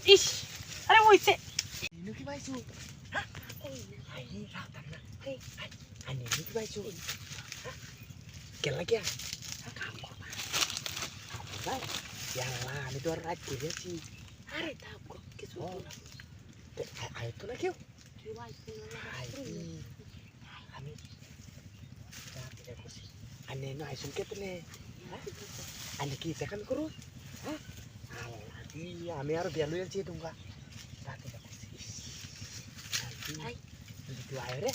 ইস আরে হইছে কি পাইছো আনি কি পাইছো কেলা কে কাম করবা ইয়াল্লা আমি তো আর রাত করেছি আরে থাক কিছু আয় তো না কেউ কেউ আইছে না আমি আনে no আইসুন কেতলে আনে কি দেখান করো হ্যাঁ আমি আর বেলু এলছি তোমরা রাতে আই তুই আয় রে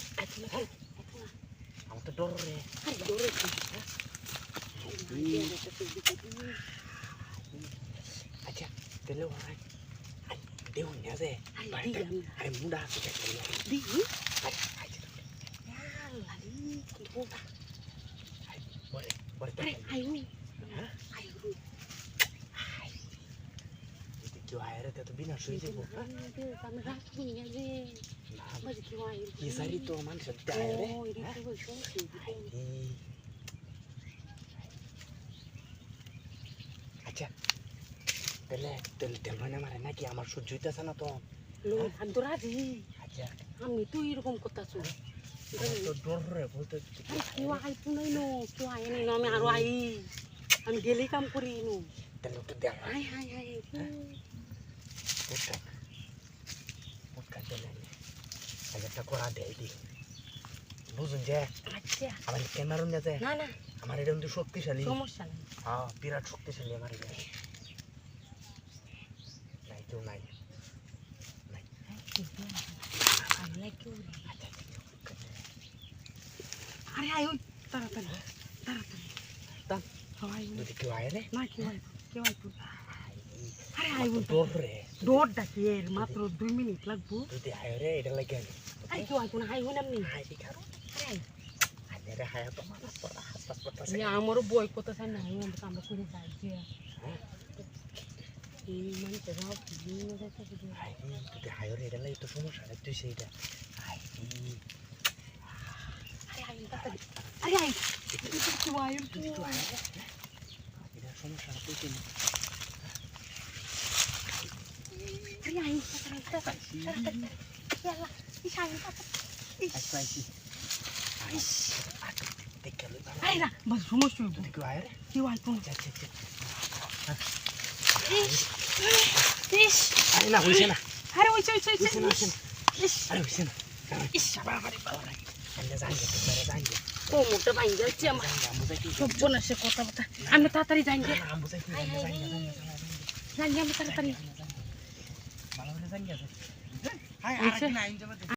আমার তো ডর রে দৌড়ে আচ্ছা তেলে ওরাই দেউ না যে বাড়িতে আরে মুন্ডা আছে তেলে দি আচ্ছা আল্লাহ কি বলতা বরে বরে আরে আইউ হ্যাঁ আইউ যদি কেউ আয় রে তো বিনা শুয়ে যাবো আমি রাত নিয়ে যে বাজি কি আইউ কি সারি তো মানুষ আয় রে ও এটা তো বলছো আচ্ছা তেলে তেল তেল মানে মারে নাকি আমার সহ্য হইতেছে না তো লো আমি তো রাজি আচ্ছা আমি তো এরকম করতেছো আমার তো ডর রে বলতে কেউ আইতো নাই নো কেউ আয় নাই নো আমি আরো আই আমি গেলেই কাম করি নো তেলে তো দেখ হাই হাই হাই পুটকা পুটকা তেলে একটা করা দেয় দি বুঝুন যে আচ্ছা আমার ক্যামেরা নিয়ে না না আমার এটা কিন্তু শক্তিশালী সমস্যা নাই হ্যাঁ বিরাট শক্তিশালী আমার এটা নাই কেউ নাই আরে আয় ওই তাড়াতাড়ি তাড়াতাড়ি দাম হাই যদি কেউ আয় রে না কেউ আইতো আরে আয় ওই ডর রে দৌড় ডাকি এর মাত্র 2 মিনিট লাগবো যদি আয় রে এটা লাগে আমি আরে কেউ আইতো না হাই হই নামনি হাই দেখারো আরে আয় রে হায় তো মাথা পড়া হাসপাস করতেছে আমি আমারও বই কত চাই না আমি কাম করে যাই যে এই মানে তো যাও দিন যাইতে দিদি হাই যদি হায় রে এটা লাগে তো সমস্যা রে তুই সেইটা হাই আরে আয় তাড়াতাড়ি আরে আয় কেউ আইতো যদি তুই আয় রে এটা সমস্যা তুই কেন আরে আয় তাড়াতাড়ি ইয়ালা ইশাই আইছি আইছি দেখে লই ভালো আরে না বাস সমস্যা হইব যদি কেউ আয় রে কেউ আইতো না আচ্ছা আচ্ছা ইস ইস আরে না হইছে না আরে ওই হইছে না ইস আরে হইছে না ইস বাবারে বাবারে আরে জানগে তো করে জানগে ও মোটা ভাই যাচ্ছে আমার বুঝাইতে সব বনাসে কথা কথা আমি তাড়াতাড়ি যাইগে বুঝাইতে যাইগে আমি তাড়াতাড়ি ভালো করে জানগে হাই আর কি না আইন যাবে